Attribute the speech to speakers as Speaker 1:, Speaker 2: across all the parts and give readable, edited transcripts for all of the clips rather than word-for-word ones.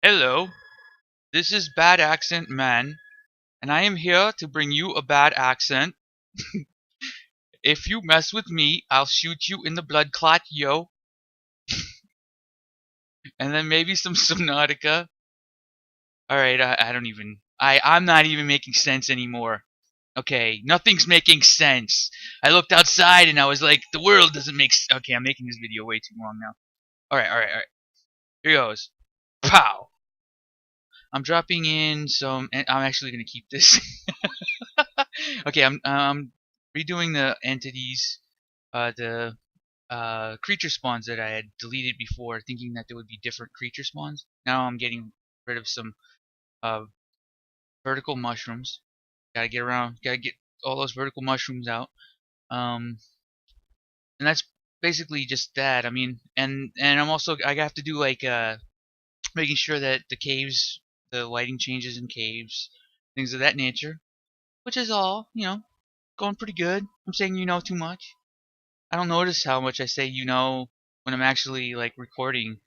Speaker 1: Hello, this is Bad Accent Man, and I am here to bring you a bad accent. If you mess with me, I'll shoot you in the blood clot, yo. And then maybe some Subnautica. Alright, I don't even. I'm not even making sense anymore. Okay, nothing's making sense. I looked outside and I was like, the world doesn't make sense. Okay, I'm making this video way too long now. Alright. Here goes. Pow! I'm dropping in some. And I'm actually gonna keep this. Okay, I'm redoing the entities, the creature spawns that I had deleted before, thinking that there would be different creature spawns. Now I'm getting rid of some uh, vertical mushrooms. Gotta get all those vertical mushrooms out. Um, and that's basically just that. I mean, and I'm also I have to do like making sure that the caves, the lighting changes in caves, things of that nature. Which is all, going pretty good. I'm saying too much. I don't notice how much I say when I'm actually like recording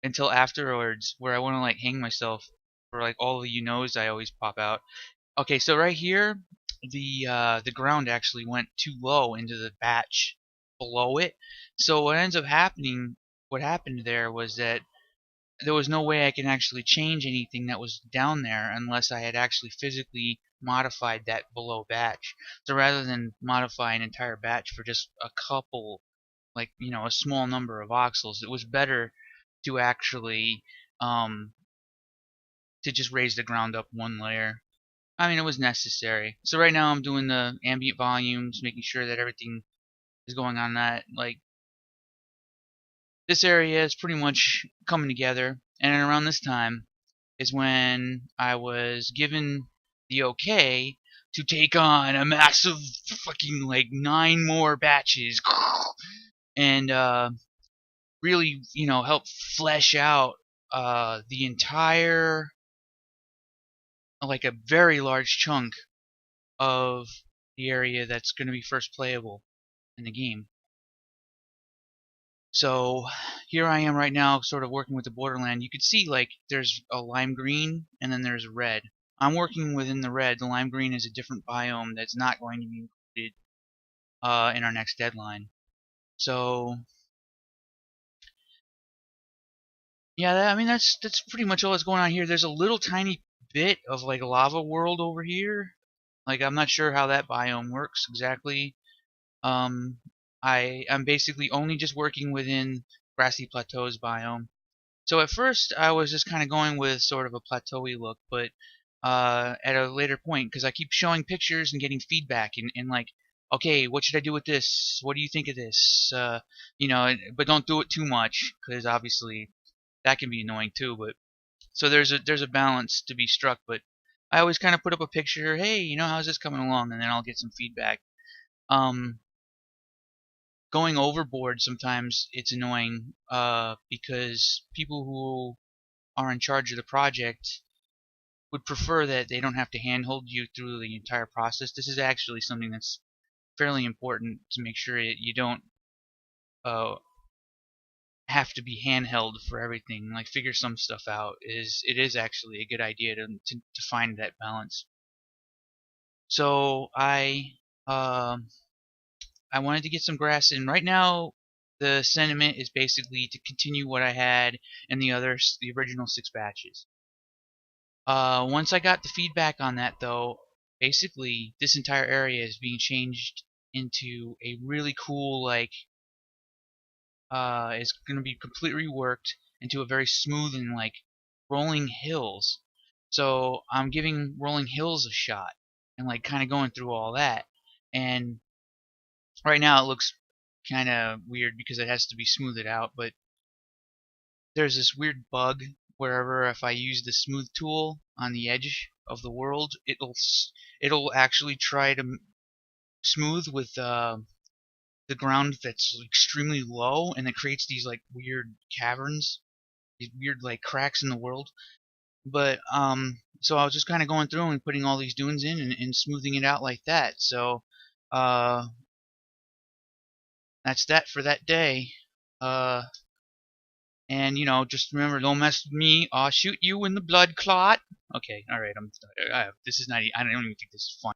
Speaker 1: until afterwards where I want to like hang myself for like all the knows I always pop out. Okay, so right here the ground actually went too low into the batch below it. So what happened there was that there was no way I can actually change anything that was down there unless I had actually physically modified that below batch. So rather than modify an entire batch for just a couple, like, a small number of voxels, it was better to actually, to just raise the ground up one layer. I mean, it was necessary. So right now I'm doing the ambient volumes, making sure that everything is going on that, like, this area is pretty much coming together, and around this time is when I was given the okay to take on a massive fucking like 9 more batches and really help flesh out the entire like a very large chunk of the area that's going to be first playable in the game. So here I am right now sort of working with the borderland. You could see like there's a lime green and then there's red. I'm working within the red. The lime green is a different biome that's not going to be included in our next deadline. So yeah, I mean that's pretty much all that's going on here. There's a little tiny bit of like lava world over here. Like I'm not sure how that biome works exactly. Um, I'm basically only just working within grassy plateaus biome. So at first I was just kind of going with sort of a plateauy look, but at a later point, because I keep showing pictures and getting feedback and like, okay, what should I do with this? What do you think of this? But don't do it too much, because obviously that can be annoying too. But so there's a balance to be struck. But I always kind of put up a picture, hey, how's this coming along, and then I'll get some feedback. Um, Going overboard sometimes it's annoying because people who are in charge of the project would prefer that they don't have to handhold you through the entire process. This is actually something that's fairly important to make sure that you don't uh, have to be handheld for everything. Like figure some stuff out. It is actually a good idea to find that balance. So I wanted to get some grass in. Right now, the sentiment is basically to continue what I had in the original 6 batches. Once I got the feedback on that, though, basically this entire area is being changed into a really cool, like, it's going to be completely reworked into a very smooth and, like, rolling hills. So I'm giving rolling hills a shot and, like, kind of going through all that. And right now it looks kind of weird because it has to be smoothed out, but there's this weird bug wherever if I use the smooth tool on the edge of the world, it'll actually try to smooth with the ground that's extremely low, and it creates these like weird caverns, these weird like cracks in the world. But so I was just kind of going through and putting all these dunes in and smoothing it out like that. So uh, that's that for that day. Uh, And just remember, don't mess with me. I'll shoot you in the blood clot. Okay, all right. This is not. I don't even think this is fun.